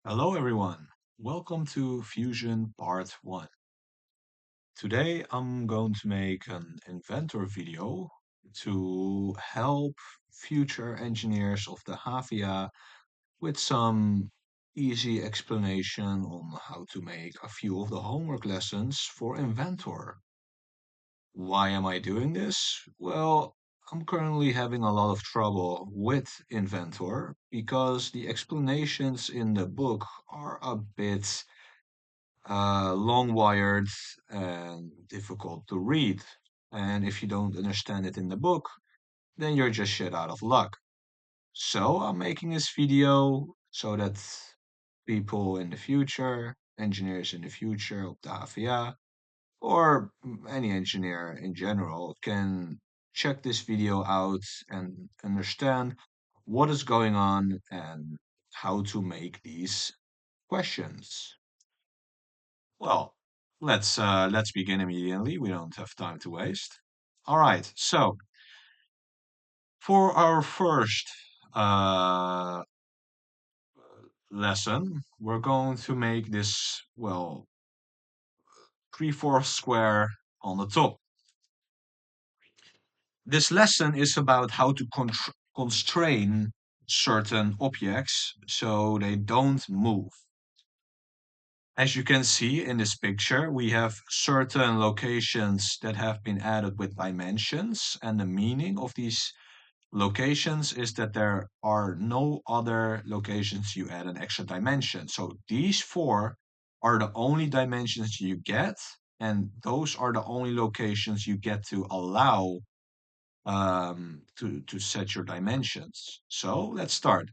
Hello everyone, welcome to Fusion Part 1. Today I'm going to make an Inventor video to help future engineers of the Havia with some easy explanation on how to make a few of the homework lessons for Inventor. Why am I doing this? Well, I'm currently having a lot of trouble with Inventor because the explanations in the book are a bit long wired and difficult to read. And if you don't understand it in the book, then you're just shit out of luck. So I'm making this video so that people in the future, engineers in the future of the HVA, or any engineer in general, can check this video out and understand what is going on and how to make these questions. Well, let's begin immediately. We don't have time to waste. All right. So for our first uh, lesson, we're going to make this three-fourths square on the top. This lesson is about how to constrain certain objects so they don't move. As you can see in this picture, we have certain locations that have been added with dimensions, and the meaning of these locations is that there are no other locations you add an extra dimension. So these four are the only dimensions you get, and those are the only locations you get to allow to set your dimensions. So let's start.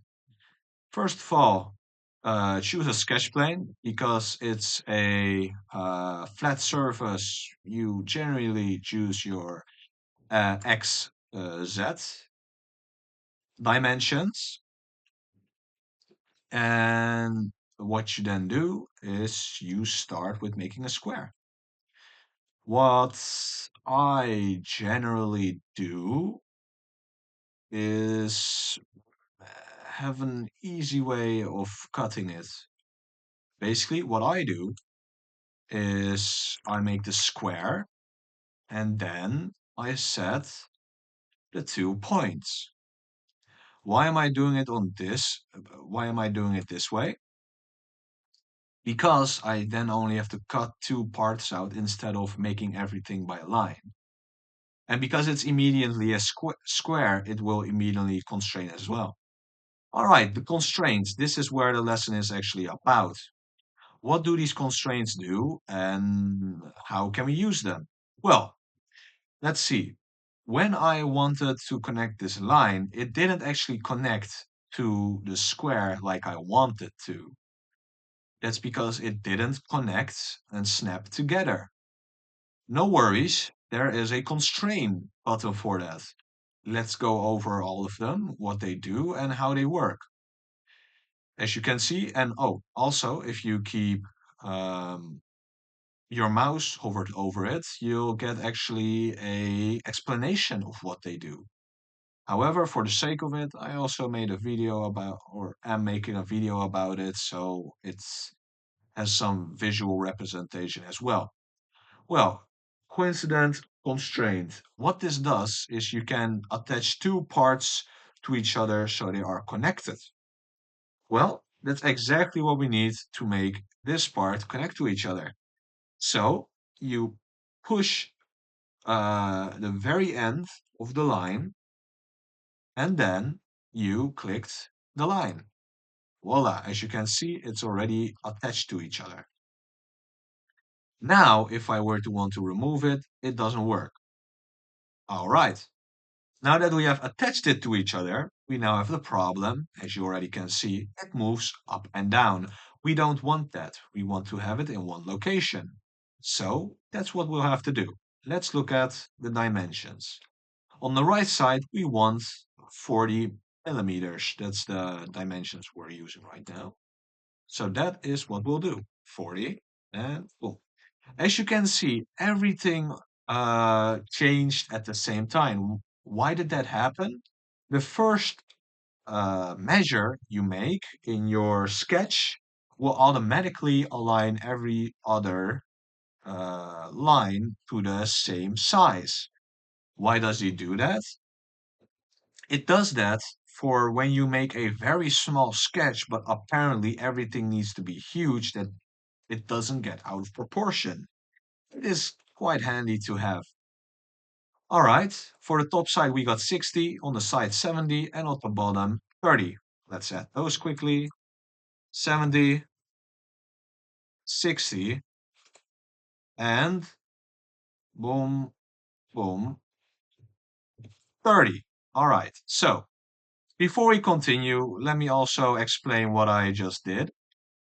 First of all, choose a sketch plane because it's a flat surface. You generally choose your X, Z dimensions. And what you then do is you start with making a square. What I generally do is have an easy way of cutting it. Basically, what I do is I make the square and then I set the 2 points. Why am I doing it on this? Why am I doing it this way? Because I then only have to cut two parts out instead of making everything by a line. And because it's immediately a square, it will immediately constrain as well. All right, the constraints. This is where the lesson is actually about. What do these constraints do and how can we use them? Well, let's see. When I wanted to connect this line, it didn't actually connect to the square like I wanted to. That's because it didn't connect and snap together. No worries, there is a constraint button for that. Let's go over all of them, what they do and how they work. As you can see, and oh, also if you keep um, your mouse hovered over it, you'll get actually a explanation of what they do. However, for the sake of it, I also made a video about, or am making a video about it, so it has some visual representation as well. Well, coincident constraint. What this does is you can attach two parts to each other so they are connected. Well, that's exactly what we need to make this part connect to each other. So you push the very end of the line and then you clicked the line. Voila, as you can see, it's already attached to each other. Now, if I were to want to remove it, it doesn't work. All right. Now that we have attached it to each other, we now have the problem. As you already can see, it moves up and down. We don't want that. We want to have it in one location. So that's what we'll have to do. Let's look at the dimensions. On the right side, we want 40 millimeters. That's the dimensions we're using right now. So that is what we'll do. 40 and boom. As you can see, everything changed at the same time. Why did that happen? The first measure you make in your sketch will automatically align every other line to the same size. Why does he do that? It does that for when you make a very small sketch, but apparently everything needs to be huge that it doesn't get out of proportion. It is quite handy to have. All right, for the top side, we got 60, on the side 70, and on the bottom 30. Let's add those quickly. 70, 60, and boom, boom, 30. All right, so before we continue, let me also explain what I just did.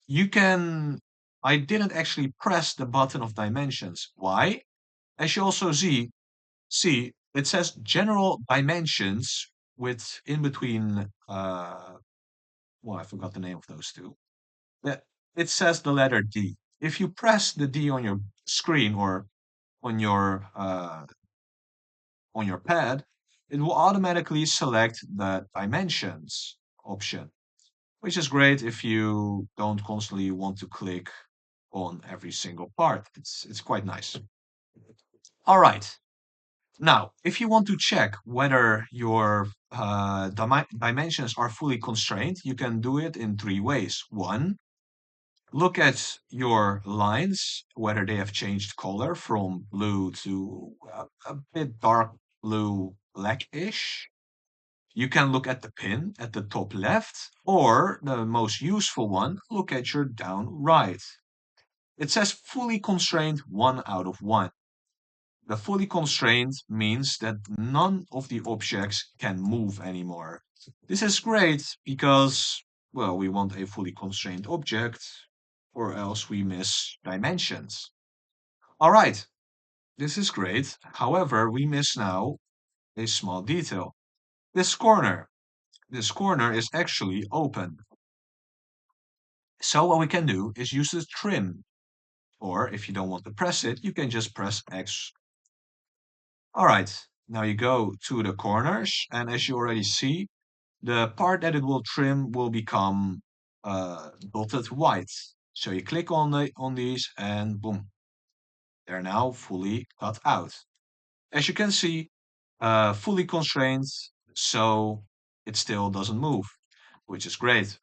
You can, I didn't actually press the button of dimensions. Why? As you also see, it says general dimensions with in between, well, I forgot the name of those two. Yeah, it says the letter D. If you press the D on your screen or on your pad, it will automatically select the dimensions option, which is great if you don't constantly want to click on every single part. It's quite nice. All right. Now, if you want to check whether your dimensions are fully constrained, you can do it in three ways. One, look at your lines, whether they have changed color from blue to a bit dark blue blackish. You can look at the pin at the top left, or the most useful one, look at your down right. It says fully constrained 1 out of 1. The fully constrained means that none of the objects can move anymore. This is great because, well, we want a fully constrained object, or else we miss dimensions. All right, this is great. However, we miss now a small detail. This corner. This corner is actually open. So what we can do is use the trim, or if you don't want to press it, you can just press X. All right, now you go to the corners, and as you already see, the part that it will trim will become dotted white. So you click on these, and boom, they're now fully cut out. As you can see, fully constrained, so it still doesn't move, which is great.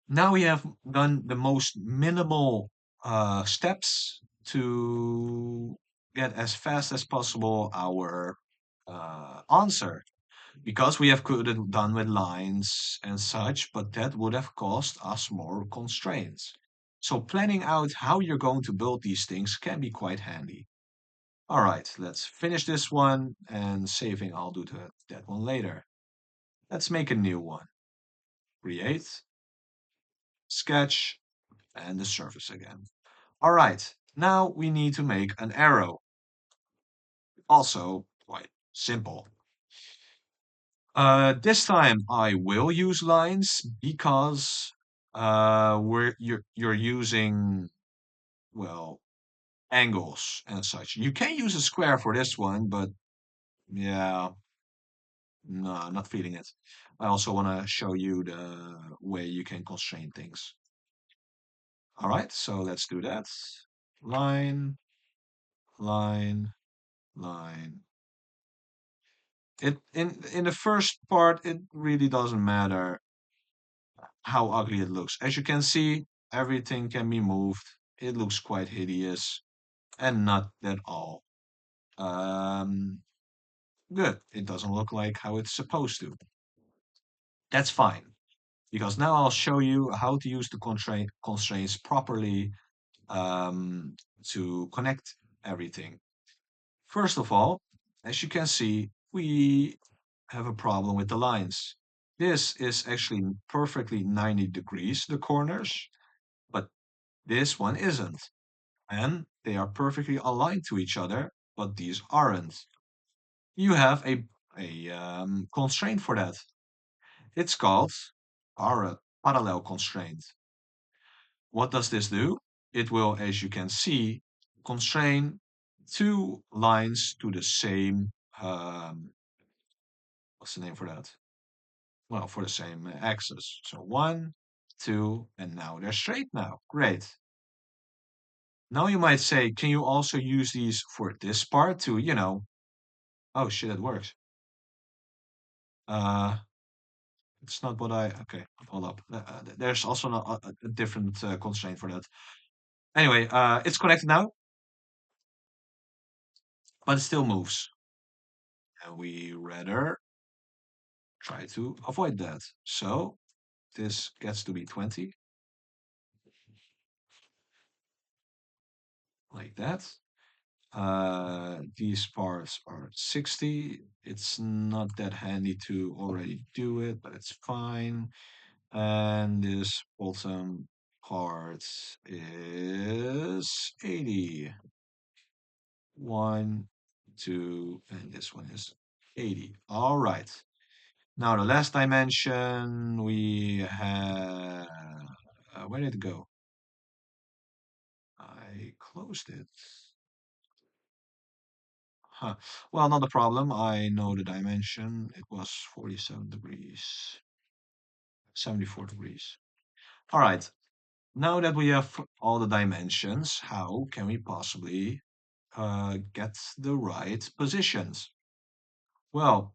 Now we have done the most minimal steps to get as fast as possible our answer. Because we have could have done with lines and such, but that would have cost us more constraints. So planning out how you're going to build these things can be quite handy. All right, let's finish this one and saving. I'll do that one later. Let's make a new one. Create, sketch, and the surface again. All right, now we need to make an arrow. Also quite simple. This time I will use lines because you're using, well, angles and such. You can use a square for this one, but yeah, no, not feeling it. I also want to show you the way you can constrain things. All right, so let's do that. Line, line, line. In the first part, it really doesn't matter how ugly it looks. As you can see, everything can be moved. It looks quite hideous and not at all. Um, Good. It doesn't look like how it's supposed to. That's fine, because now I'll show you how to use the constraints properly um, to connect everything. First of all, as you can see, we have a problem with the lines. This is actually perfectly 90 degrees, the corners, but this one isn't. And they are perfectly aligned to each other, but these aren't. You have a constraint for that. It's called parallel constraint. What does this do? It will, as you can see, constrain two lines to the same, what's the name for that? Well, for the same axis. So one two, and now they're straight now. Great. Now you might say, can you also use these for this part to, oh shit, it works. Uh, it's not what okay, hold up. There's also a different constraint for that. Anyway, it's connected now, but it still moves. And we rather try to avoid that. So this gets to be 20, like that. These parts are 60. It's not that handy to already do it, but it's fine. And this bottom part is 80. One, two, and this one is 80. All right. Now the last dimension we have. Where did it go? I closed it. Huh. Well, not a problem. I know the dimension. It was 47 degrees, 74 degrees. All right. Now that we have all the dimensions, how can we possibly get the right positions? Well,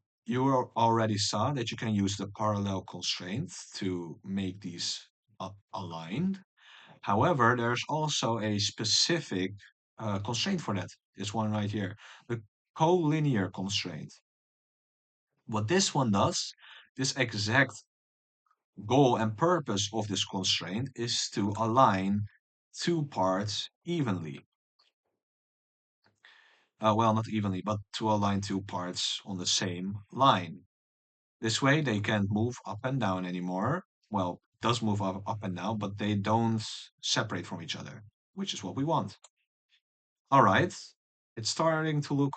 already saw that you can use the parallel constraints to make these aligned. However, there's also a specific constraint for that. This one right here, the collinear constraint. What this one does, this exact goal and purpose of this constraint is to align two parts evenly. Well, not evenly, but to align two parts on the same line. This way, they can't move up and down anymore. Well, does move up and down, but they don't separate from each other, which is what we want. All right, it's starting to look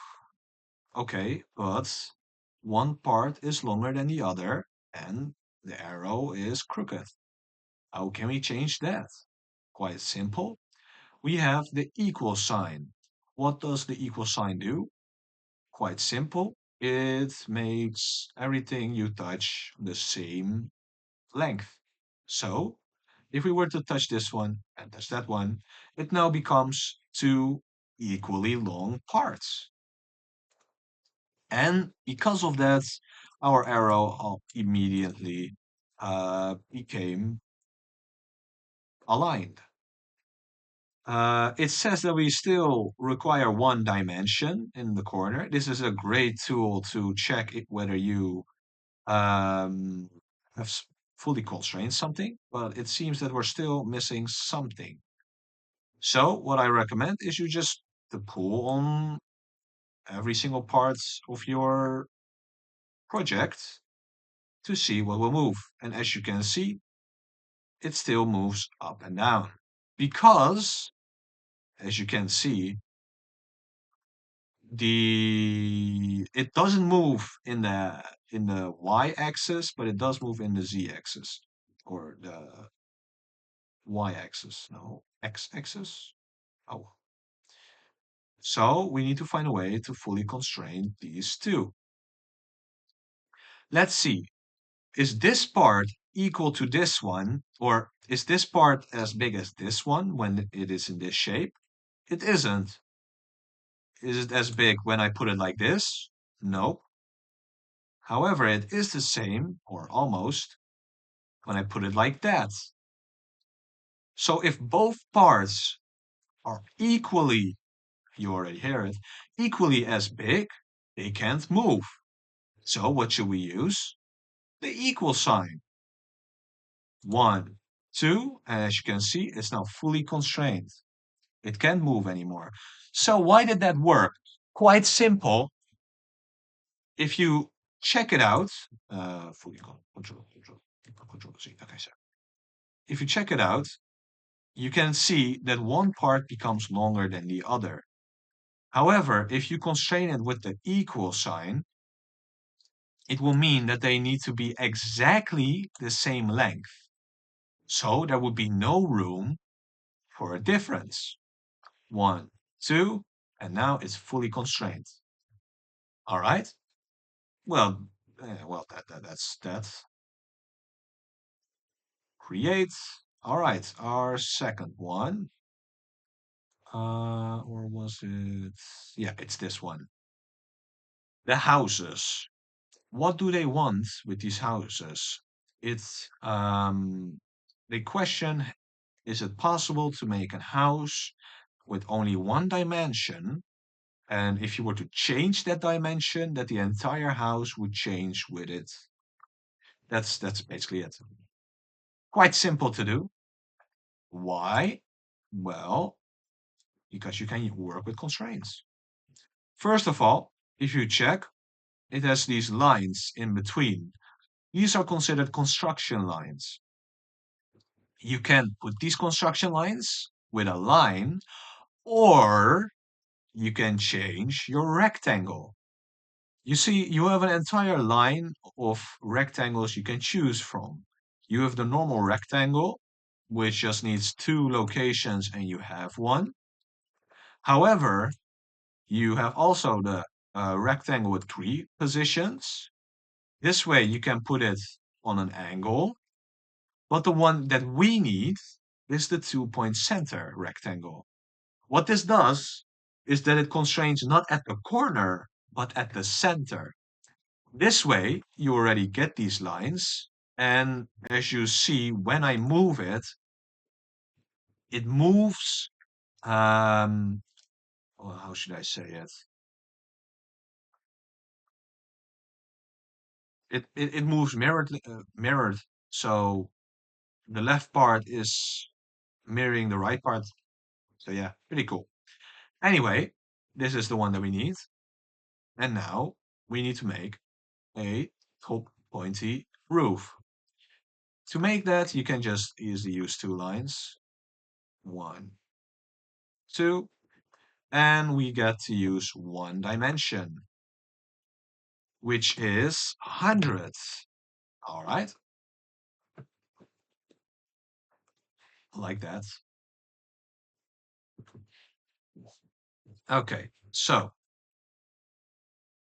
okay, but one part is longer than the other, and the arrow is crooked. How can we change that? Quite simple. We have the equal sign. What does the equal sign do? Quite simple. It makes everything you touch the same length. So, if we were to touch this one and touch that one, it now becomes two equally long parts. And because of that, our arrow immediately became aligned. It says that we still require one dimension in the corner. This is a great tool to check whether you um, have fully constrained something, but it seems that we're still missing something. So what I recommend is you just to pull on every single part of your project to see what will move. And as you can see, it still moves up and down because, as you can see, the it doesn't move in the y-axis, but it does move in the z-axis or the y-axis. No, x-axis. Oh, so we need to find a way to fully constrain these two. Let's see. Is this part equal to this one, or is this part as big as this one when it is in this shape? It isn't. Is it as big when I put it like this? No. However, it is the same, or almost, when I put it like that. So if both parts are equally, you already hear it, equally as big, they can't move. So what should we use? The equal sign. One, two, and as you can see, it's now fully constrained. It can't move anymore. So why did that work? Quite simple. If you check it out, fully control C. Okay, so if you check it out, you can see that one part becomes longer than the other. However, if you constrain it with the equal sign, it will mean that they need to be exactly the same length. So there would be no room for a difference. One, two, and now it's fully constrained. All right. Well, that's that. create. All right, our second one. Or was it? Yeah, it's this one. The houses. What do they want with these houses? It's the question, is it possible to make a house with only one dimension? And if you were to change that dimension, that the entire house would change with it. That's basically it. Quite simple to do. Why? Well, because you can work with constraints. First of all, if you check, it has these lines in between. These are considered construction lines. You can put these construction lines with a line, or you can change your rectangle. You see, you have an entire line of rectangles you can choose from. You have the normal rectangle, which just needs two locations and you have one. However, you have also the rectangle with three positions. This way you can put it on an angle, but the one that we need is the 2-point center rectangle. What this does is that it constrains not at the corner, but at the center. This way, you already get these lines, and as you see, when I move it, it moves, well, how should I say it? It moves mirrored, so the left part is mirroring the right part. So yeah, pretty cool. Anyway, this is the one that we need. And now we need to make a top pointy roof. To make that, you can just easily use two lines. One, two, and we get to use one dimension, which is 100. All right, like that. Okay, so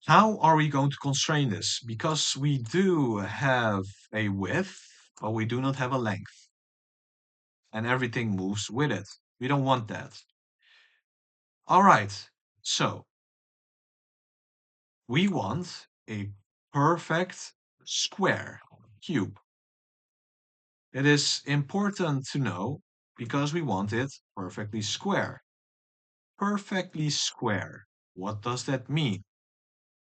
how are we going to constrain this? Because we do have a width, but we do not have a length, and everything moves with it. We don't want that. All right, so we want a perfect square cube. It is important to know because we want it perfectly square. Perfectly square. What does that mean?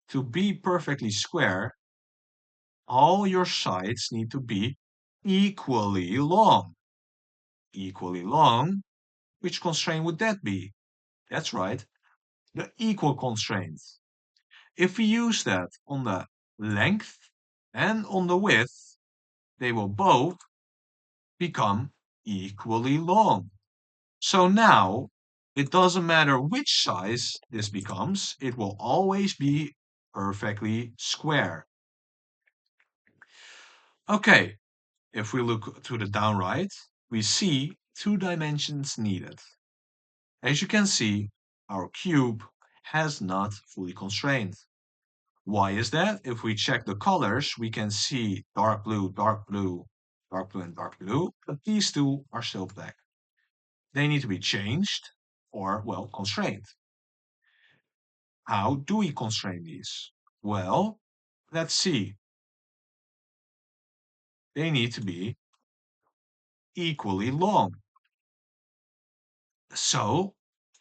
To be perfectly square, all your sides need to be equally long. Equally long, which constraint would that be? That's right, the equal constraint. If we use that on the length and on the width, they will both become equally long. So now, it doesn't matter which size this becomes, it will always be perfectly square. Okay, if we look to the down right, we see two dimensions needed. As you can see, our cube has not fully constrained. Why is that? If we check the colors, we can see dark blue, dark blue, dark blue, and dark blue, but these two are still black. They need to be changed or, well, constrained. How do we constrain these? Well, let's see. They need to be equally long. So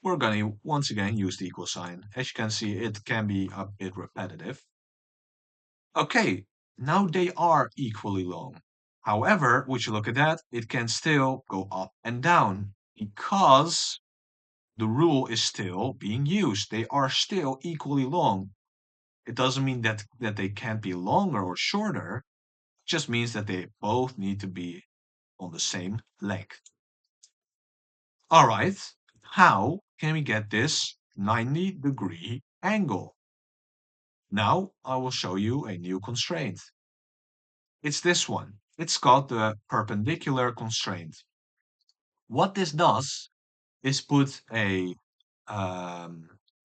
we're going to once again use the equal sign. As you can see, it can be a bit repetitive. Okay, now they are equally long. However, would you look at that, it can still go up and down because the rule is still being used. They are still equally long. It doesn't mean that they can't be longer or shorter. It just means that they both need to be on the same length. All right, how can we get this 90-degree angle? Now I will show you a new constraint. It's this one. It's called the perpendicular constraint. What this does is put a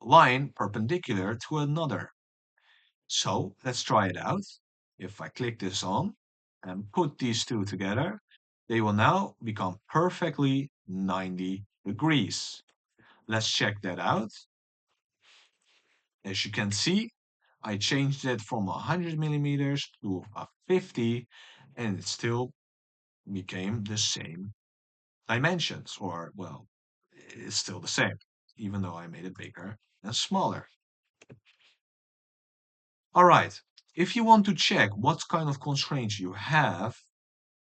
line perpendicular to another. So let's try it out. If I click this on and put these two together, they will now become perfectly 90 degrees. Let's check that out. As you can see, I changed it from 100 millimeters to a 50, and it still became the same dimensions, or well, it's still the same, even though I made it bigger and smaller. All right, if you want to check what kind of constraints you have,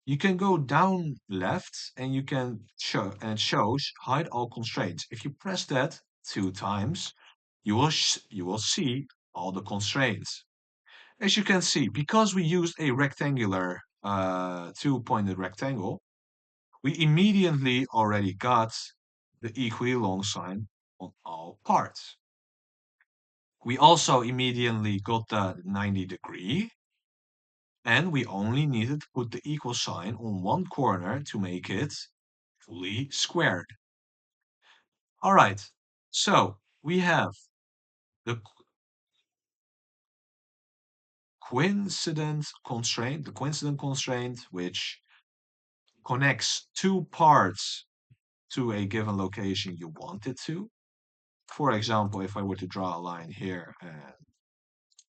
you can go down left and you can show, and it shows hide all constraints. If you press that 2 times, you will see all the constraints. As you can see, because we used a rectangular, two-pointed rectangle, we immediately already got the equally long sign on all parts. We also immediately got the 90 degree, and we only needed to put the equal sign on one corner to make it fully squared. All right, so we have the coincident constraint, which connects two parts to a given location you want it to. For example, if I were to draw a line here and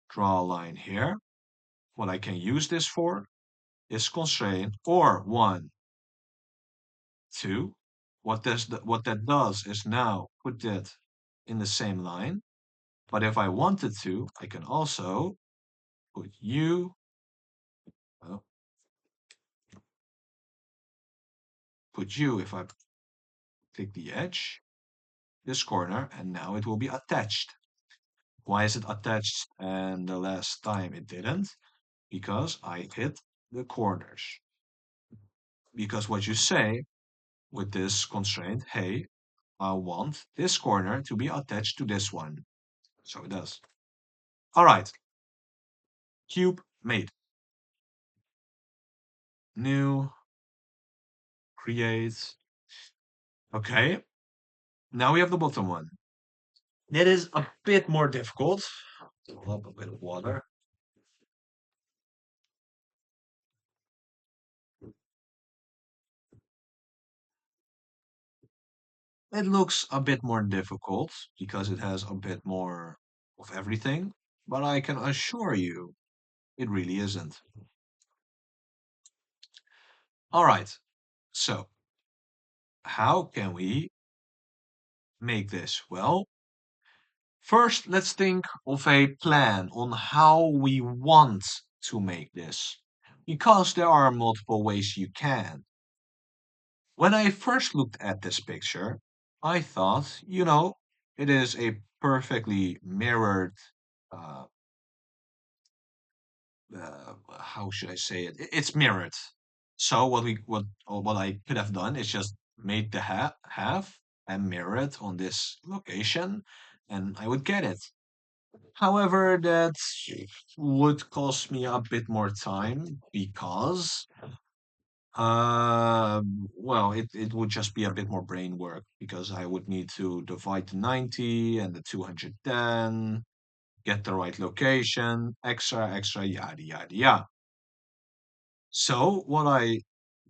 draw a line here, what I can use this for is constraint or 1, 2. What that does is now put that in the same line. But if I wanted to, I can also put U, uh, put U if I take the edge, this corner, and now it will be attached. Why is it attached and the last time it didn't? Because I hit the corners. Because what you say with this constraint, hey, I want this corner to be attached to this one. So it does. All right, cube made. New, create. Okay, now we have the bottom one. That is a bit more difficult. Fill up a bit of water. It looks a bit more difficult because it has a bit more of everything, but I can assure you it really isn't. All right, so how can we make this? Well, first let's think of a plan on how we want to make this, because there are multiple ways you can. When I first looked at this picture, I thought, it is a perfectly mirrored uh, how should I say it? It's mirrored. So what I could have done is just made the half and mirror it on this location, and I would get it. However, that would cost me a bit more time because well, it would just be a bit more brain work because I would need to divide the 90 and the 210, get the right location, extra, yada, yada, yada. So what I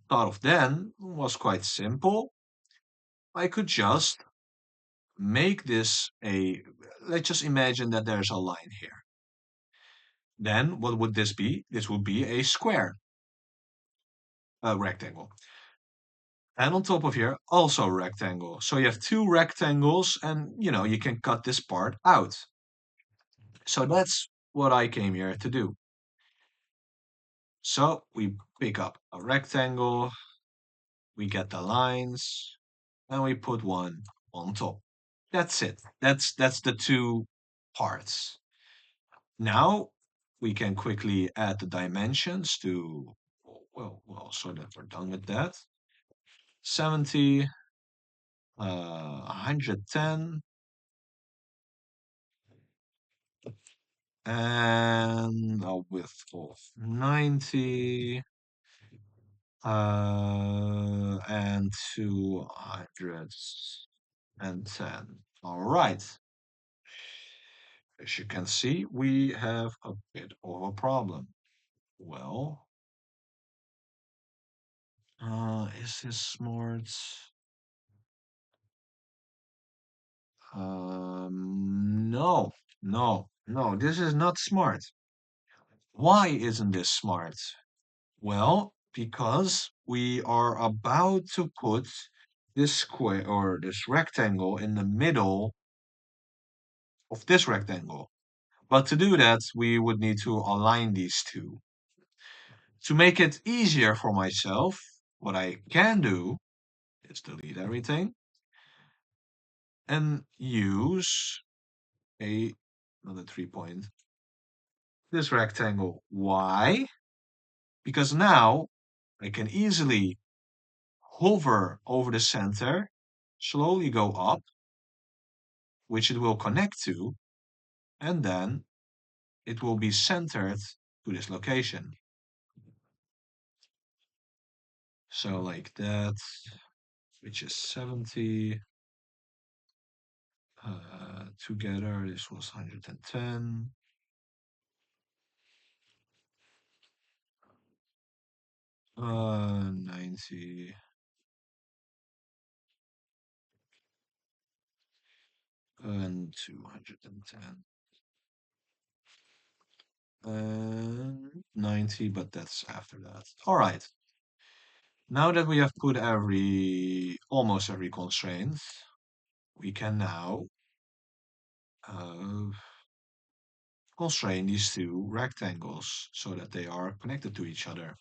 thought of then was quite simple. I could just make this let's just imagine that there's a line here. Then what would this be? This would be a square, a rectangle. And on top of here, also a rectangle. So you have two rectangles and, you can cut this part out. So that's what I came here to do. So we pick up a rectangle, we get the lines, and we put one on top. That's it. That's the two parts. Now we can quickly add the dimensions to, well, so that we're done with that. 70, 110, and a width of 90, and 210. All right. As you can see, we have a bit of a problem. Well, Is this smart? No, no, this is not smart. Why isn't this smart? Well, because we are about to put this square or this rectangle in the middle of this rectangle. But to do that, we would need to align these two. To make it easier for myself, what I can do is delete everything and use a another 3 point this rectangle. Why? Because now I can easily hover over the center, slowly go up, which it will connect to, and then it will be centered to this location. So like that, which is 70. Together, this was 110. 90 and 210 and 90, but that's after that. All right. Now that we have put almost every constraint, we can now uh, constrain these two rectangles so that they are connected to each other.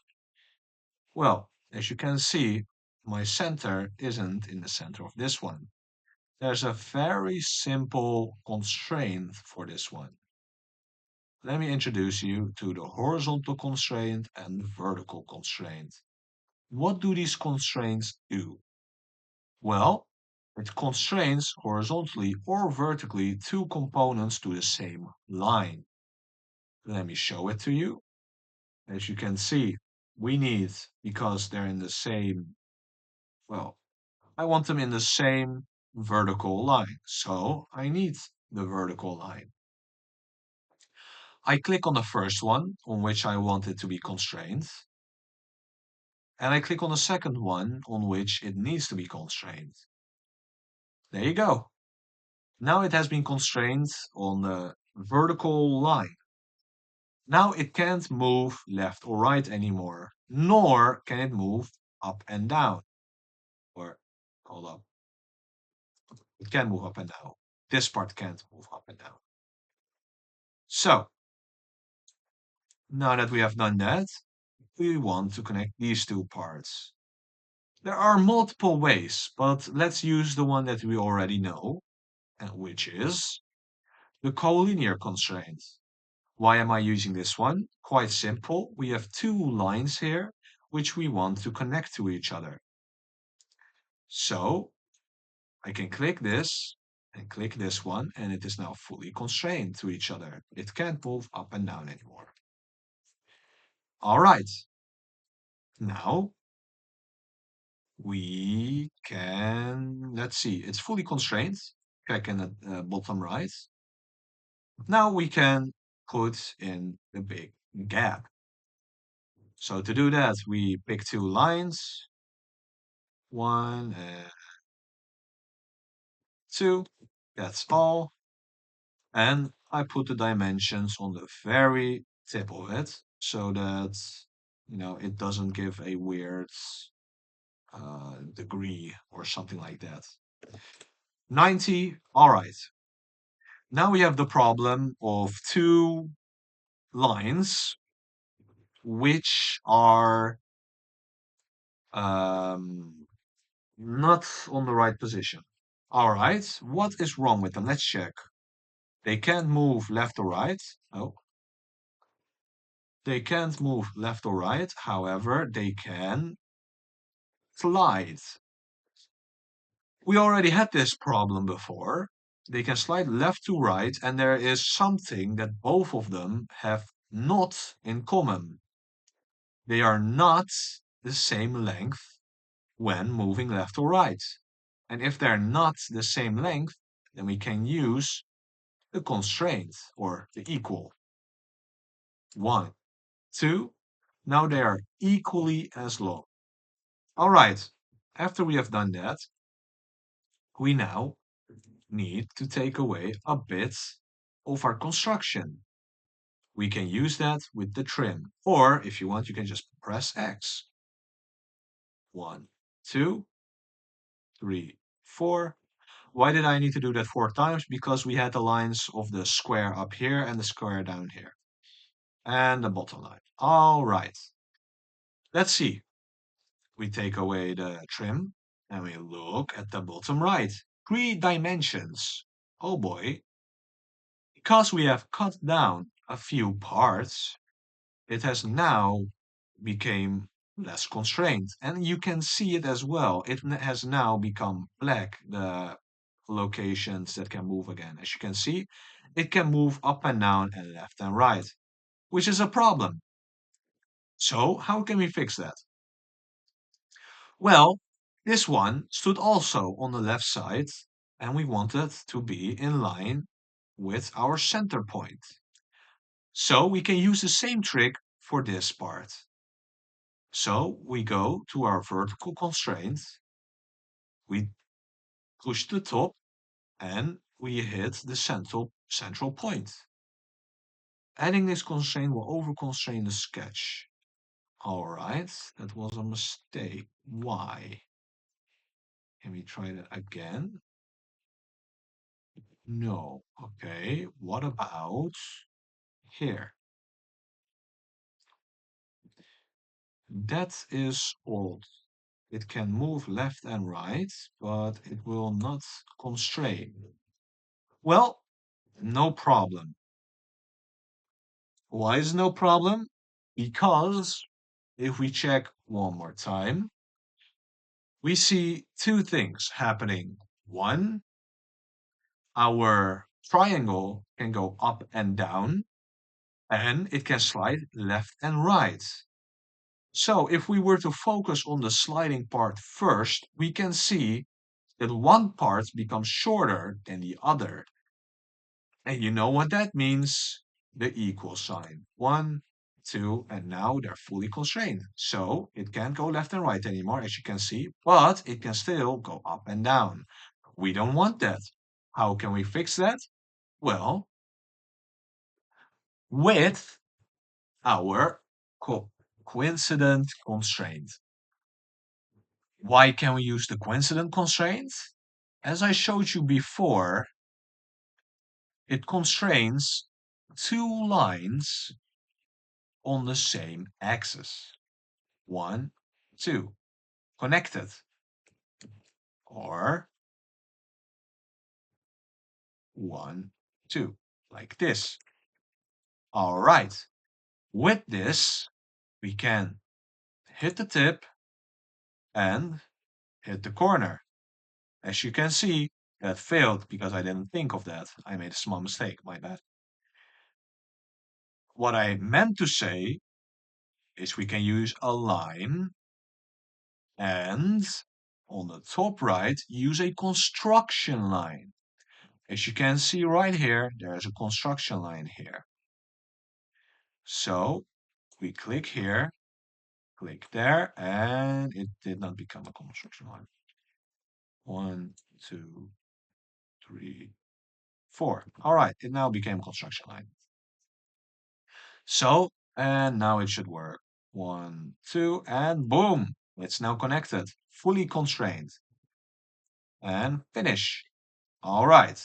Well, as you can see, my center isn't in the center of this one. There's a very simple constraint for this one. Let me introduce you to the horizontal constraint and the vertical constraint. What do these constraints do? Well, it constrains horizontally or vertically two components to the same line. Let me show it to you. As you can see, we need, because they're in the same, well, I want them in the same vertical line. So I need the vertical line. I click on the first one on which I want it to be constrained. And I click on the second one on which it needs to be constrained. There you go. Now it has been constrained on the vertical line. Now it can't move left or right anymore, nor can it move up and down. Or, hold up, it can move up and down. This part can't move up and down. So, now that we have done that, we want to connect these two parts. There are multiple ways, but let's use the one that we already know, and which is the collinear constraint. Why am I using this one? Quite simple. We have two lines here which we want to connect to each other. So I can click this and click this one, and it is now fully constrained to each other. It can't move up and down anymore. All right. Now we can, let's see, it's fully constrained. Check in the bottom right. Now we can put in a big gap. So to do that, we pick two lines, one and two. That's all. And I put the dimensions on the very tip of it so that, it doesn't give a weird degree or something like that. 90, all right. Now we have the problem of two lines which are um, not on the right position. All right, what is wrong with them? Let's check. They can't move left or right. Oh, they can't move left or right. However, they can slide. We already had this problem before. They can slide left to right, and there is something that both of them have not in common. They are not the same length when moving left or right. And if they're not the same length, then we can use the constraint or the equal. One, two. Now they are equally as long. All right. After we have done that, we now need to take away a bit of our construction. We can use that with the trim. Or if you want, you can just press X. 1, 2, 3, 4. Why did I need to do that 4 times? Because we had the lines of the square up here and the square down here. And the bottom line. All right. Let's see. We take away the trim and we look at the bottom right. 3 dimensions. Oh boy. Because we have cut down a few parts, it has now became less constrained. And you can see it as well. It has now become black, the locations that can move again. As you can see, it can move up and down and left and right, which is a problem. So how can we fix that? Well, this one stood also on the left side, and we wanted to be in line with our center point. So we can use the same trick for this part. So we go to our vertical constraint, we push the top, and we hit the central point. Adding this constraint will over-constrain the sketch. All right, that was a mistake. Why? Can we try that again? No. Okay, what about here? That is old. It can move left and right, but it will not constrain. Well, no problem. Why is no problem? Because if we check one more time, we see two things happening. One, our triangle can go up and down, and it can slide left and right. So if we were to focus on the sliding part first, we can see that one part becomes shorter than the other. And you know what that means? The equal sign. 1, 2, and now they're fully constrained. So it can't go left and right anymore, as you can see, but it can still go up and down. We don't want that. How can we fix that? Well, with our coincident constraint. Why can we use the coincident constraint? As I showed you before, it constrains two lines on the same axis. 1, 2, connected. Or 1, 2, like this. All right. With this, we can hit the tip and hit the corner. As you can see, that failed because I didn't think of that. I made a small mistake, my bad. What I meant to say is we can use a line and on the top right, use a construction line. As you can see right here, there's a construction line here. So we click here, click there, and it did not become a construction line. 1, 2, 3, 4. All right, it now became a construction line. So, and now it should work. 1, 2, and boom, it's now connected, fully constrained. And finish. All right.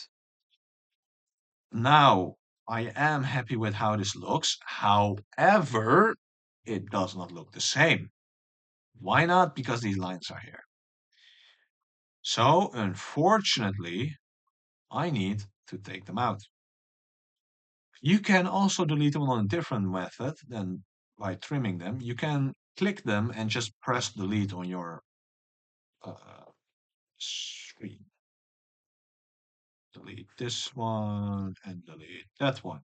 Now, I am happy with how this looks. However, it does not look the same. Why not? Because these lines are here. So, unfortunately, I need to take them out. You can also delete them on a different method than by trimming them. You can click them and just press delete on your screen. Delete this one and delete that one.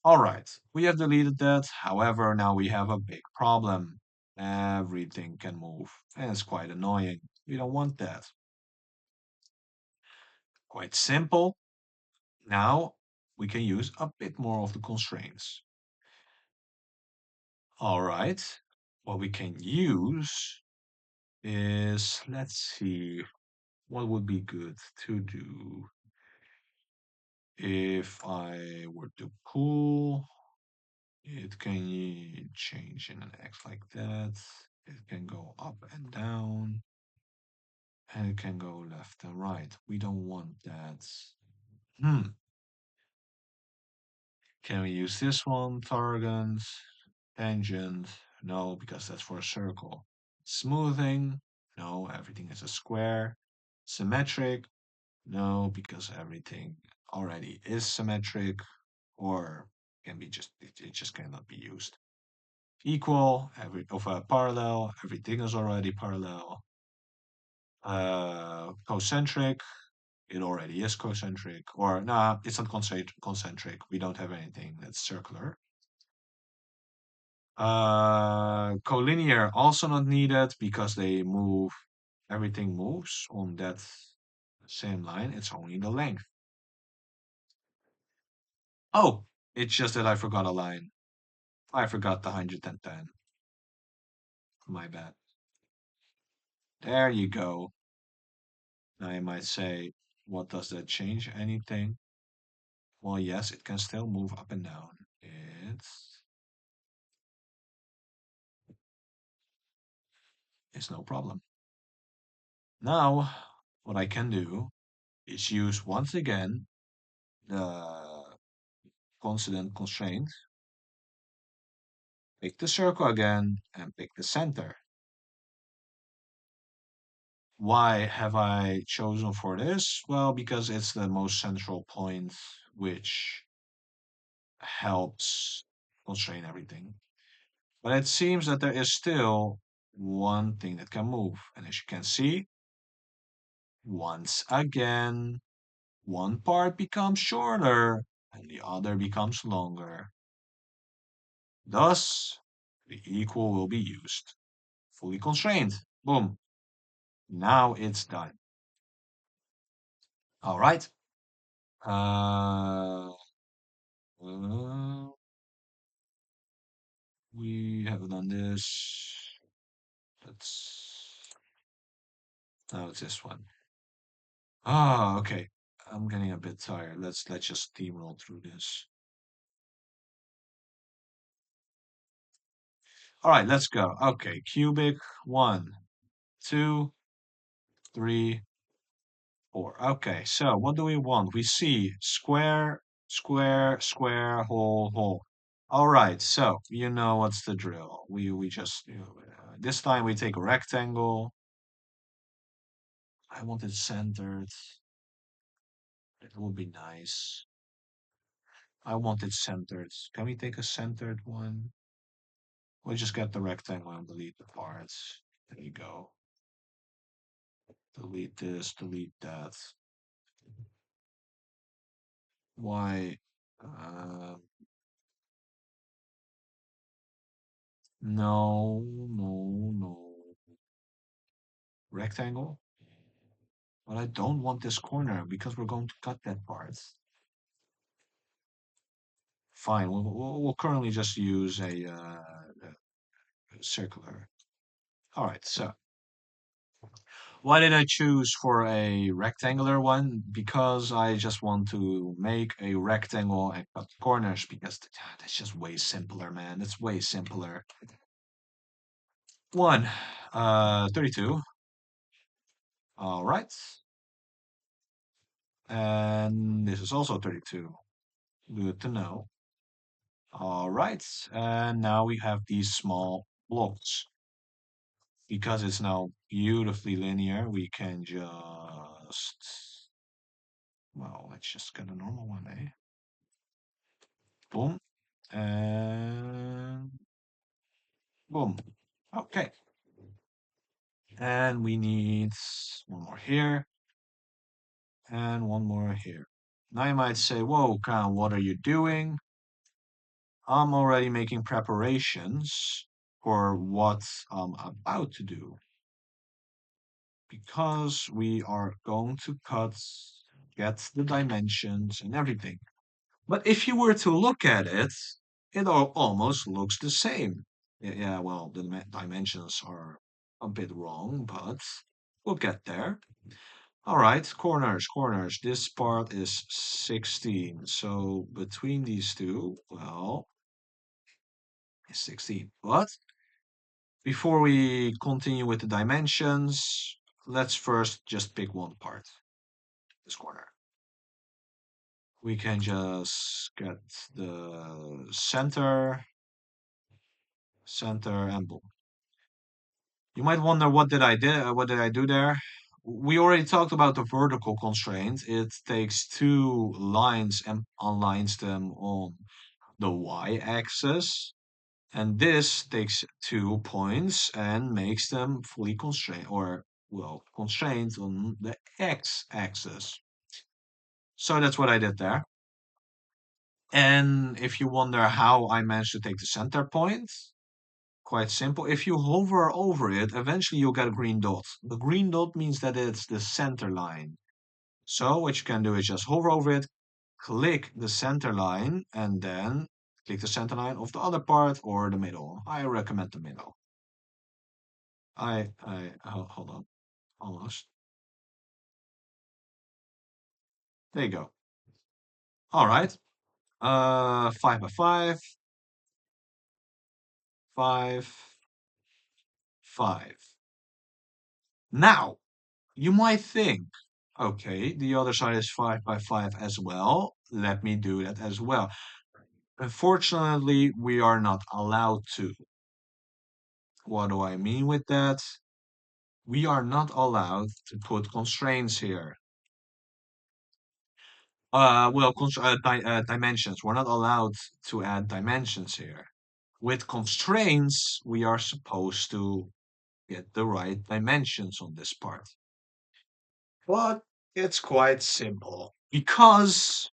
All right, we have deleted that. However, now we have a big problem. Everything can move, and it's quite annoying. We don't want that. Quite simple. Now we can use a bit more of the constraints. All right, what we can use is, let's see, what would be good to do if I were to pull. It can change in an X like that. It can go up and down, and it can go left and right. We don't want that. Hmm. Can we use this one? Tangent, tangent. No, because that's for a circle. Smoothing. No, everything is a square. Symmetric. No, because everything already is symmetric, or can be just it just cannot be used. Equal, parallel, everything is already parallel. Concentric, it already is concentric. Or nah, it's not concentric. We don't have anything that's circular. Collinear also not needed because everything moves on that same line. It's only the length. Oh, it's just that I forgot a line. I forgot the 110. My bad. There you go. Now you might say, what does that change? Anything? Well, yes, it can still move up and down. It's no problem. Now, what I can do is use once again the constant constraint, pick the circle again, and pick the center. Why have I chosen for this? Well, because it's the most central point which helps constrain everything. But it seems that there is still one thing that can move. And as you can see, once again, one part becomes shorter and the other becomes longer. Thus, the equal will be used. Fully constrained. Boom. Now it's done. All right. Uh, uh, we have done this. Let's. Now it's this one. Ah, okay. I'm getting a bit tired. Let's just steamroll through this. All right, let's go. Okay, cubic, 1, 2, 3, 4. Okay, so what do we want? We see square, square, square, hole, hole. All right, so you know what's the drill. We just this time we take a rectangle. I want it centered. It would be nice. I want it centered. Can we take a centered one? We'll just get the rectangle and delete the parts. There you go. Delete this, delete that. Why? Uh, no, no, no. Rectangle? But I don't want this corner because we're going to cut that part. Fine, we'll currently just use a circular. All right, so why did I choose for a rectangular one? Because I just want to make a rectangle and cut corners because that's just way simpler, man. It's way simpler. 32. All right. And this is also 32. Good to know. All right. And now we have these small blocks. Because it's now beautifully linear, we can just, well, let's just get a normal one, eh? Boom. And boom. Okay. And we need one more here and one more here. Now you might say, whoa, Khan, what are you doing? I'm already making preparations for what I'm about to do because we are going to get the dimensions and everything. But if you were to look at it, it almost looks the same. Yeah, well, the dimensions are a bit wrong, but we'll get there. All right, corners, corners. This part is 16. So between these two, well, it's 16. But before we continue with the dimensions, let's first just pick one part, this corner. We can just get the center, center, and boom. You might wonder what did I do there? We already talked about the vertical constraint. It takes two lines and aligns them on the y-axis, and this takes 2 points and makes them fully constrained, or well, constrained on the x-axis. So that's what I did there. And if you wonder how I managed to take the center point, quite simple. If you hover over it, eventually you'll get a green dot. The green dot means that it's the center line. So what you can do is just hover over it, click the center line, and then click the center line of the other part or the middle. I recommend the middle. Hold on, almost. There you go. All right. 5 by 5, 5, 5. Now, you might think, okay, the other side is 5 by 5 as well. Let me do that as well. Unfortunately, we are not allowed to. What do I mean with that? We are not allowed to put constraints here. Dimensions. We're not allowed to add dimensions here. With constraints, we are supposed to get the right dimensions on this part. But it's quite simple because,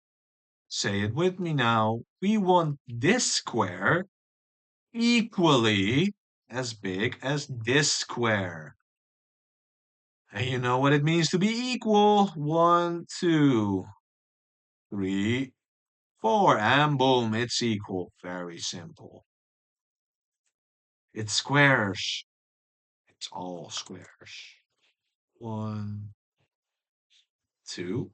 say it with me now, we want this square equally as big as this square. And you know what it means to be equal. 1, 2, 3, 4, and boom, it's equal. Very simple. It's squares. It's all squares. 1, 2.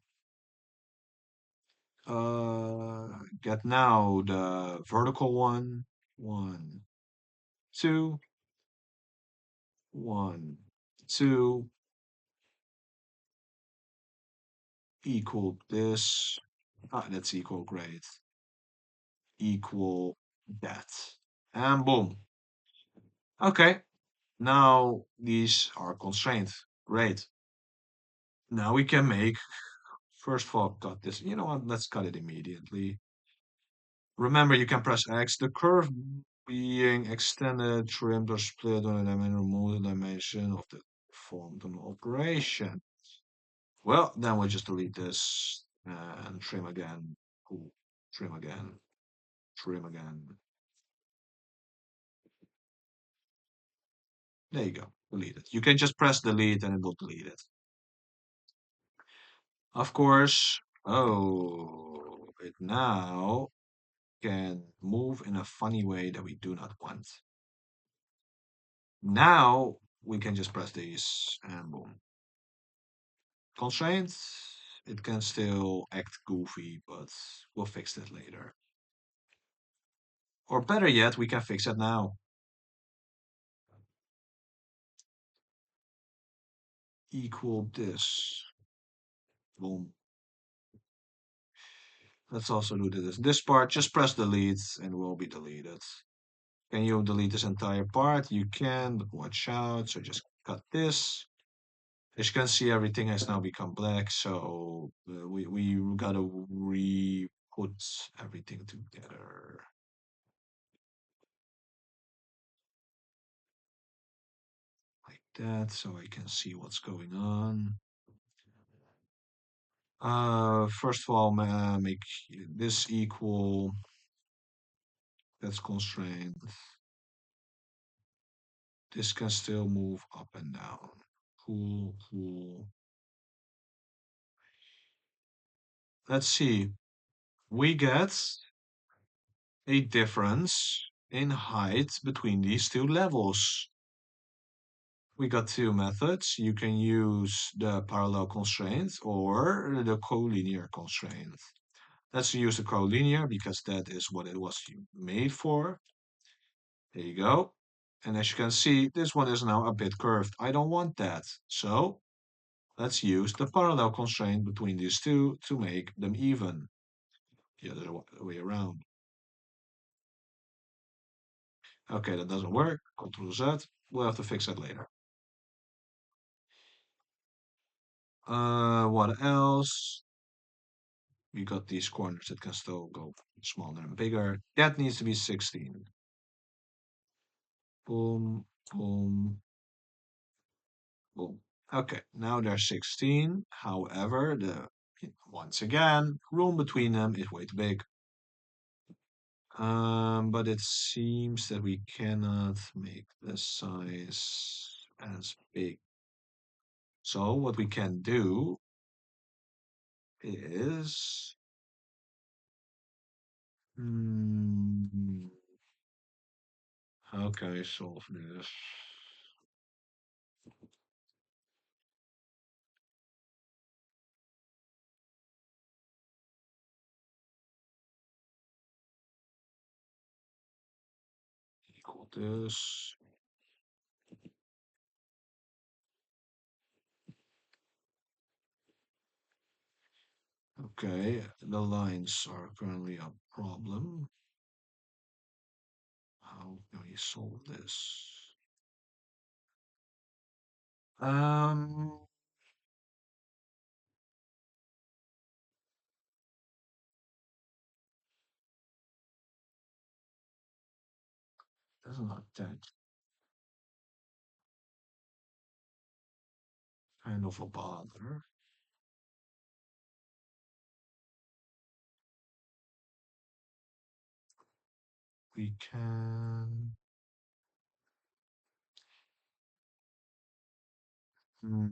Get now the vertical one. 1, 2, 1, 2, equal this. Ah, that's equal, great. Equal that. And boom. Okay, now these are constrained. Great. Now we can make, first of all, cut this. You know what? Let's cut it immediately. Remember, you can press X. The curve being extended, trimmed, or split on a dimension, remove the dimension of the formed an operation. Well, then we'll just delete this and trim again. Cool. Trim again. Trim again. There you go. Delete it. You can just press delete and it will delete it. Of course, oh, it now can move in a funny way that we do not want. Now we can just press these and boom. Constraints, it can still act goofy, but we'll fix that later. Or better yet, we can fix it now. Equal this. Boom. Let's also do this. This part, just press delete and it will be deleted. Can you delete this entire part? You can, but watch out. So just cut this. As you can see, everything has now become black. So we gotta re-put everything together. Like that, so I can see what's going on. First of all, make this equal. That's constrained. This can still move up and down. Cool, cool. Let's see. We get a difference in height between these two levels. We got two methods. You can use the parallel constraint or the collinear constraint. Let's use the collinear because that is what it was made for. There you go. And as you can see, this one is now a bit curved. I don't want that. So let's use the parallel constraint between these two to make them even. The other way around. Okay, that doesn't work. Control Z. We'll have to fix that later. What else? We got these corners that can still go smaller and bigger. That needs to be 16. Boom, boom, boom. Okay, now they're 16. However, the once again, room between them is way too big. But it seems that we cannot make the size as big. So what we can do is, hmm, how can I solve this? Equal this. Okay, the lines are currently a problem. How can we solve this? Um, that's not that kind of a bother. We can. Hmm,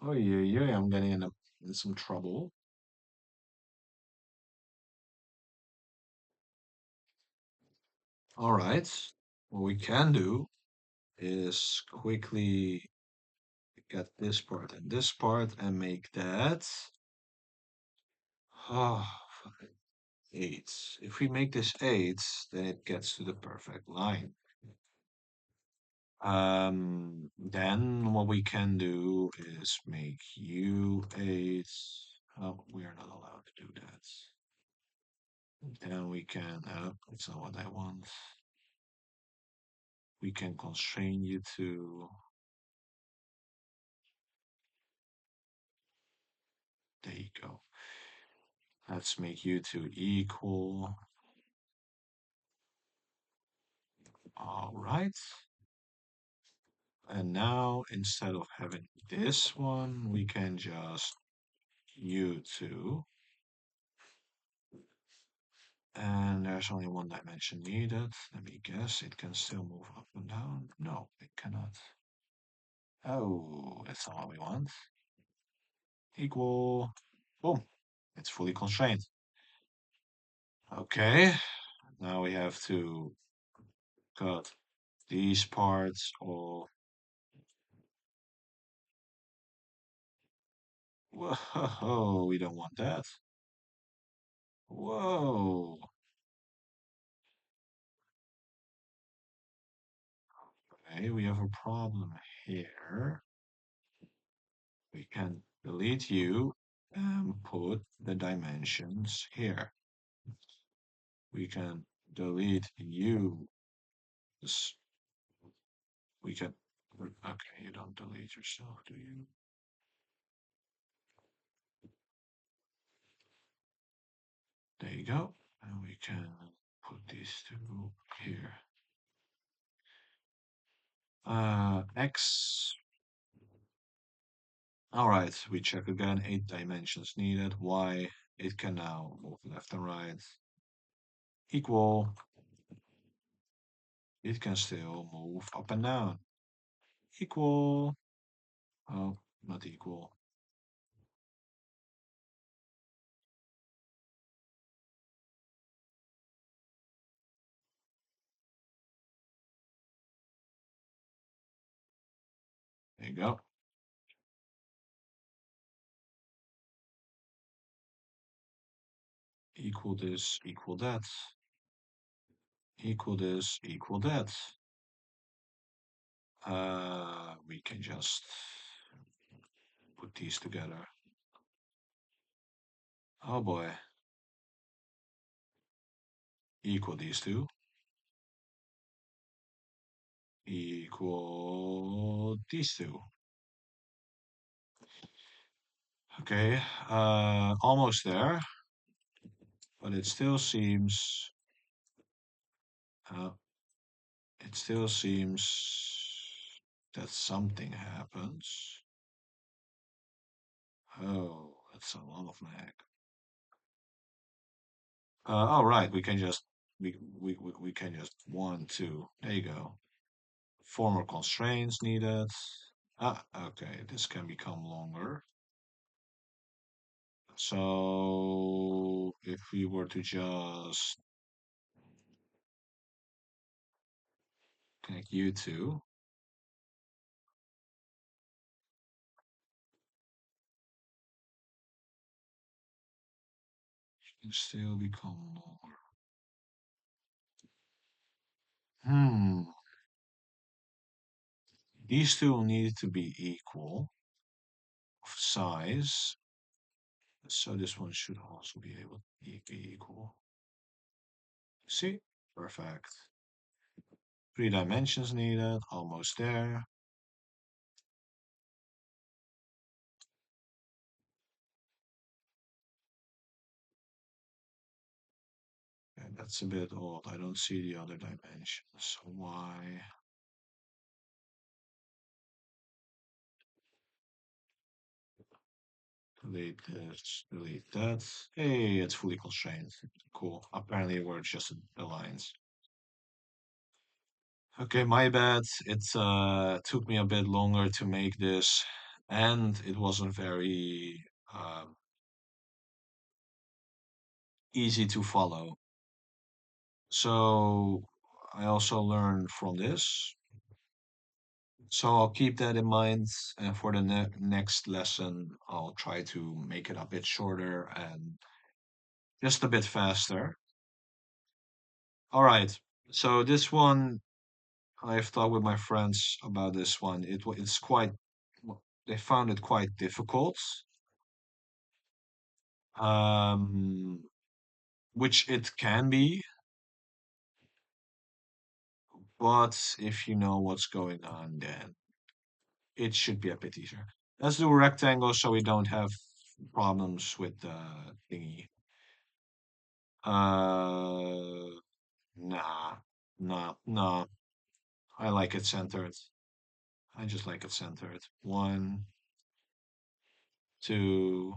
oh yeah, yeah, I'm getting in some trouble. All right, what we can do is quickly get this part and this part and make that oh, 8. If we make this 8, then it gets to the perfect line. Then what we can do is make you 8. Oh, we are not allowed to do that. Then we can, it's not what I want. We can constrain you to, there you go. Let's make you two equal. All right. And now instead of having this one, we can just you two. And there's only one dimension needed. Let me guess, it can still move up and down. No, it cannot. Oh, that's not what we want. Equal. Boom. It's fully constrained. Okay. Now we have to cut these parts off. Whoa, we don't want that. Whoa. Okay, we have a problem here. We can delete you and put the dimensions here. We can delete you. This, we can, okay, you don't delete yourself, do you? There you go. And we can put these two here. X. All right, we check again, 8 dimensions needed. Y, it can now move left and right. Equal, it can still move up and down. Equal, oh, not equal. There you go. Equal this, equal that. Equal this, equal that. We can just put these together. Oh boy. Equal these two. Equal these two. Okay, almost there, but uh, it still seems that something happens. Oh, that's a lot of lag. All right, we can just one, two. There you go. Former constraints needed. Ah, okay, this can become longer. So if we were to just connect you two, it can still become longer. Hmm. These two need to be equal of size. So this one should also be able to be equal. See? Perfect. 3 dimensions needed. Almost there. And that's a bit odd. I don't see the other dimensions. So why? Delete this, delete that. Hey, it's fully constrained. Cool. Apparently we're just aligned. Okay, my bad. It took me a bit longer to make this, and it wasn't very easy to follow. So I also learned from this. So I'll keep that in mind, and for the next lesson, I'll try to make it a bit shorter and just a bit faster. All right. So this one, I've talked with my friends about this one. It's quite, they found it quite difficult. Um, which it can be, but if you know what's going on, then it should be a bit easier. Let's do a rectangle so we don't have problems with the thingy. Uh, nah, nah. I like it centered. I just like it centered. One, two,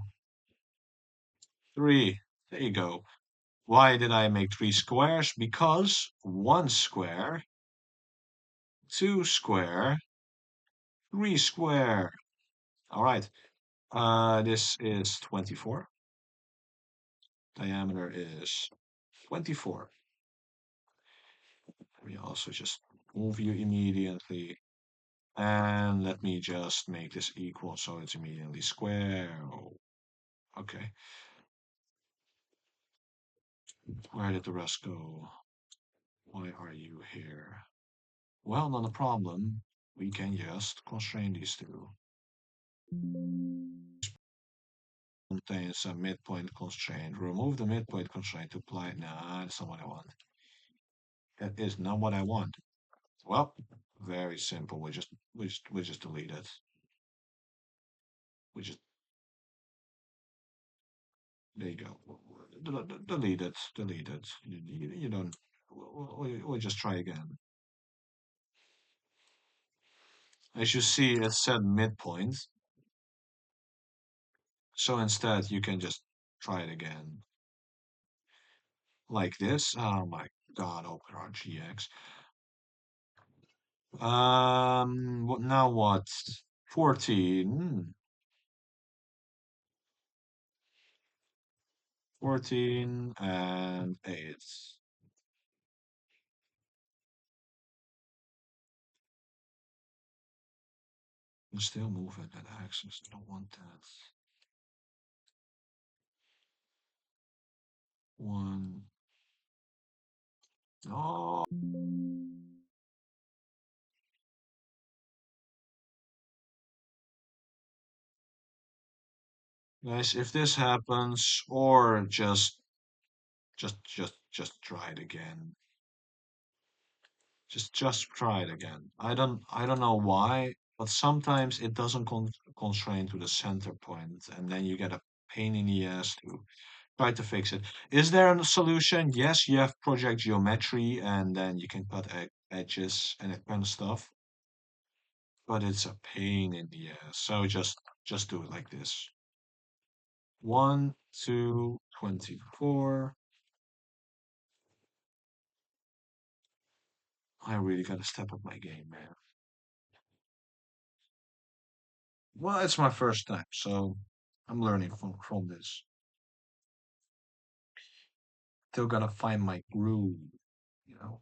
three. There you go. Why did I make 3 squares? Because 1 square, 2 square, 3 square. All right. This is 24. Diameter is 24. Let me also just move you immediately. And let me just make this equal so it's immediately square. Oh, okay. Where did the rest go? Why are you here? Well, not a problem. We can just constrain these two. Contains a midpoint constraint. Remove the midpoint constraint to apply. Nah, that's not what I want. That is not what I want. Well, very simple. We just delete it. We just there you go. Delete it. Delete it. You don't. We'll just try again. As you see, it said midpoint. So instead, you can just try it again like this. Oh my God! OpenRGX. What now? What? 14. 14 and 8. Still moving at axis. I don't want that. One. Oh, guys, if this happens, or just try it again. Just try it again. I don't know why, but sometimes it doesn't constrain to the center point, and then you get a pain in the ass to try to fix it. Is there a solution? Yes, you have project geometry, and then you can cut edges and that kind of stuff, but it's a pain in the ass. So just do it like this. 1, 2, 24. I really gotta step up my game, man. Well, it's my first time, so I'm learning from this. Still gotta find my groove, you know.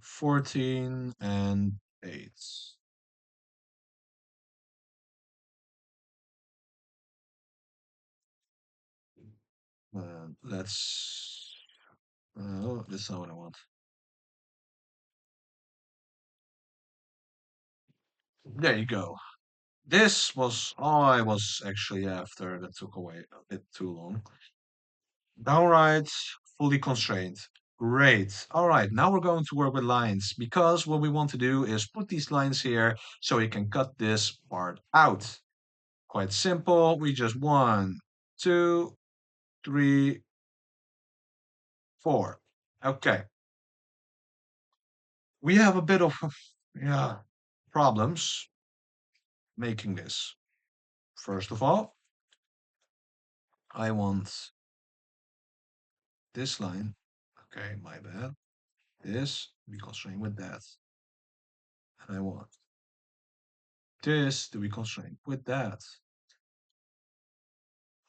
14 and 8. Let's. Oh, that's not what I want. There you go. This was. Oh, I was actually after that took away a bit too long. Downright fully constrained. Great. All right, now we're going to work with lines because what we want to do is put these lines here so we can cut this part out. Quite simple. We just 1, 2, 3, 4. Okay. We have a bit of yeah problems making this. First of all, I want this line. Okay, my bad. This to be constrained with that. And I want this to be constrained with that.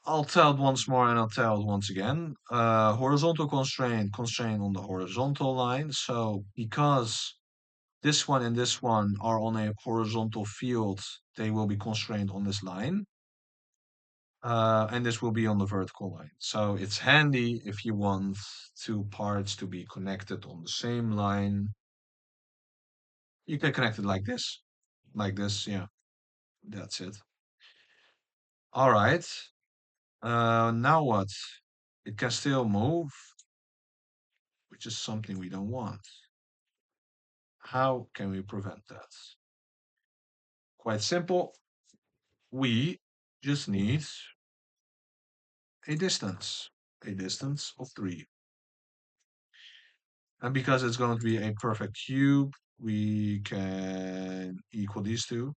I'll tell it once more and I'll tell it once again. Horizontal constraint on the horizontal line. So because this one and this one are on a horizontal field, they will be constrained on this line. And this will be on the vertical line. So it's handy if you want two parts to be connected on the same line. You can connect it like this. Like this, yeah. That's it. All right. Now what? It can still move, which is something we don't want. How can we prevent that? Quite simple. We just need a distance of 3. And because it's going to be a perfect cube, we can equal these two.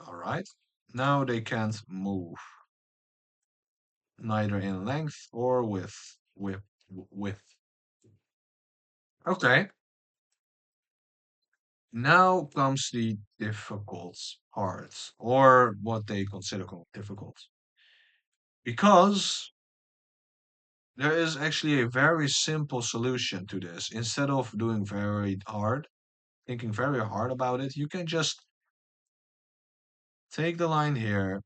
All right. Now they can't move, neither in length or width. Okay. Now comes the difficult part, or what they consider difficult. Because there is actually a very simple solution to this. Instead of doing very hard, thinking very hard about it, you can just take the line here,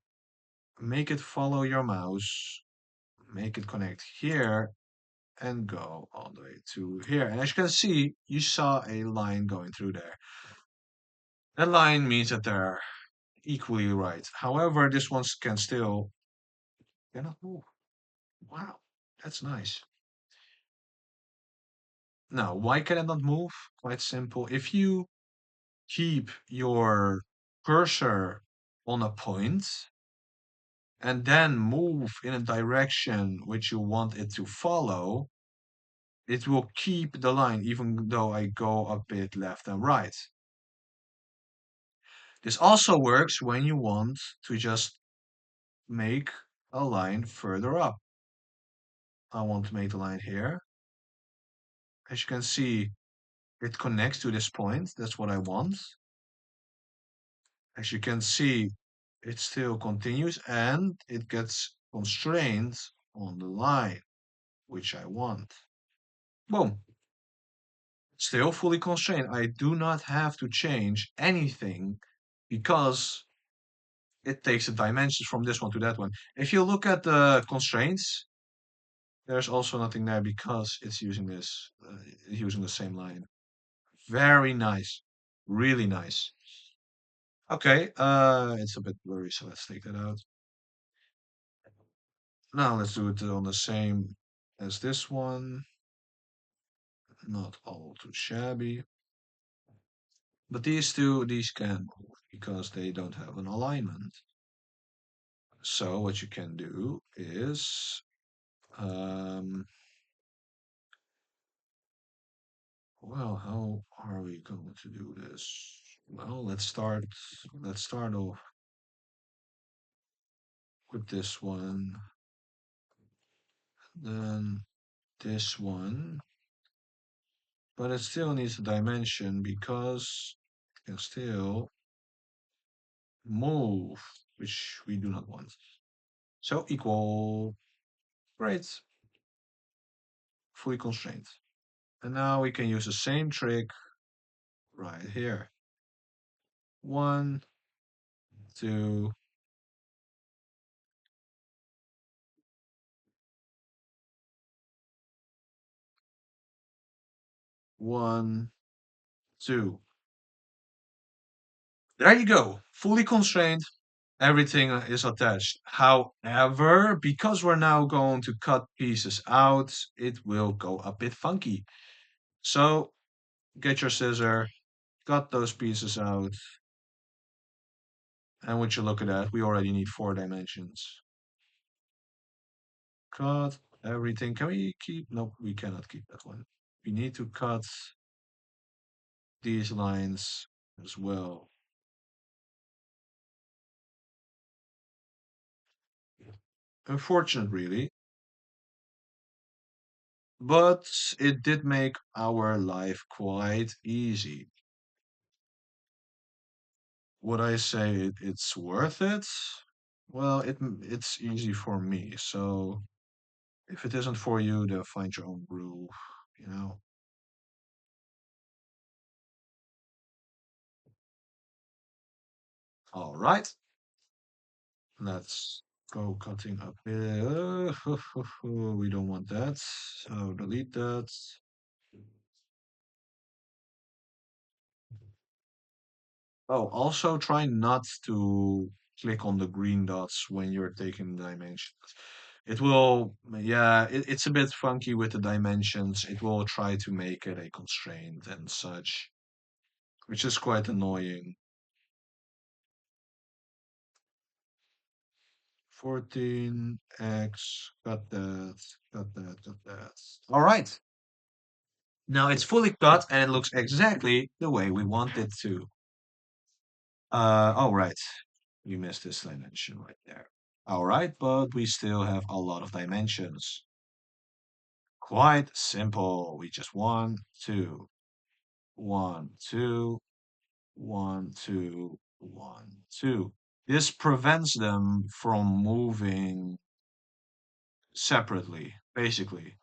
make it follow your mouse, make it connect here, and go all the way to here. And as you can see, you saw a line going through there. That line means that they're equally right. However, this one can still cannot move. Wow, that's nice. Now, why can it not move? Quite simple. If you keep your cursor on a point and then move in a direction which you want it to follow, it will keep the line even though I go a bit left and right. This also works when you want to just make a line further up. I want to make the line here. As you can see, it connects to this point. That's what I want. As you can see, it still continues and it gets constrained on the line, which I want. Boom. Still fully constrained. I do not have to change anything because it takes the dimensions from this one to that one. If you look at the constraints, there's also nothing there because it's using this, using the same line. Very nice. Really nice. Okay, it's a bit blurry, so let's take that out. Now let's do it on the same as this one. Not all too shabby. But these two, these can move because they don't have an alignment. So what you can do is, um, well, how are we going to do this? Well, let's start off with this one, then this one, but it still needs a dimension because it can still move, which we do not want. So equal, great, fully constrained. And now we can use the same trick right here. One, two, one, two. There you go. Fully constrained. Everything is attached. However, because we're now going to cut pieces out, it will go a bit funky. So get your scissor, cut those pieces out. And would you look at that? We already need 4 dimensions. Cut everything. Can we keep? Nope, we cannot keep that one. We need to cut these lines as well. Unfortunate, really, but it did make our life quite easy. Would I say it's worth it? Well, it's easy for me. So if it isn't for you, then find your own groove, you know? All right, let's go cutting up here. We don't want that. So delete that. Oh, also try not to click on the green dots when you're taking the dimensions. It will, yeah, it's a bit funky with the dimensions. It will try to make it a constraint and such, which is quite annoying. 14x, got that, got that, got that. All right. Now it's fully cut and it looks exactly the way we want it to. All right. We missed this dimension right there. All right, but we still have a lot of dimensions. Quite simple. We just one, two, one, two, one, two, one, two. This prevents them from moving separately, basically.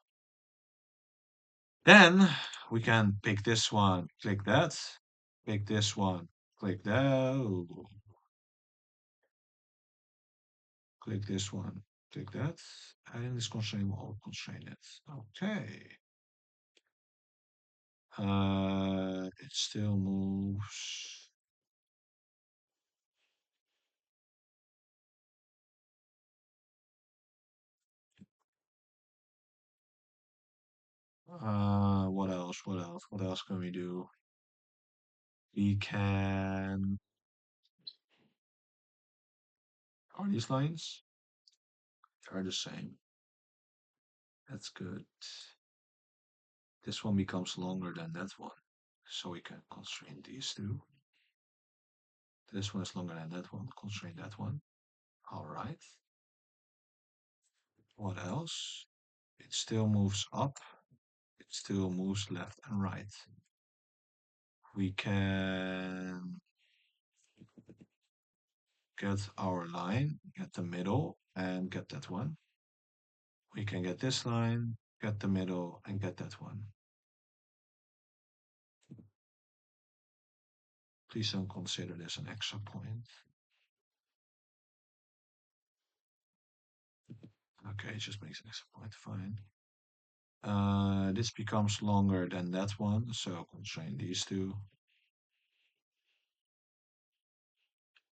Then we can pick this one, click that, pick this one, click that, ooh, click this one, click that, and this constraint will constrain it. Okay. It still moves. What else? What else? What else can we do? We can. Are these lines? Are the same. That's good. This one becomes longer than that one. So we can constrain these two. This one is longer than that one. Constrain that one. All right. What else? It still moves up. It still moves left and right. We can get our line, get the middle, and get that one. We can get this line, get the middle, and get that one. Please don't consider this an extra point. Okay, it just makes an extra point. Fine. This becomes longer than that one, so constrain these two.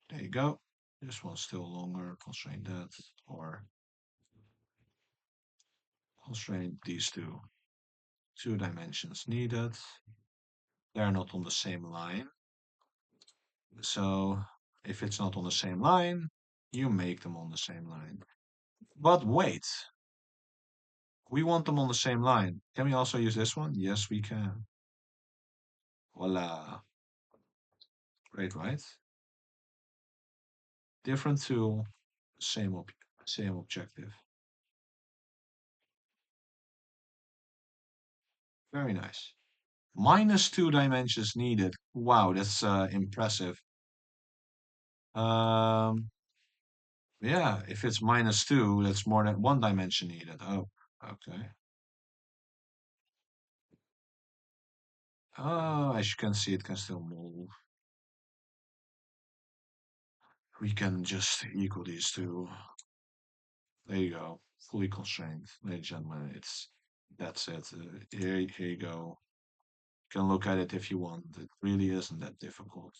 There you go. This one's still longer. Constrain that, or constrain these two. Two dimensions needed. They're not on the same line. So if it's not on the same line, you make them on the same line. But wait, we want them on the same line. Can we also use this one? Yes, we can. Voila. Great, right? Different tool, same objective. Very nice. Minus two dimensions needed. Wow, that's impressive. Um, yeah, if it's minus two, that's more than one dimension needed. Oh, okay. Oh, as you can see, it can still move. We can just equal these two. There you go. Fully constrained, ladies and gentlemen. That's it. Here you go. You can look at it if you want. It really isn't that difficult.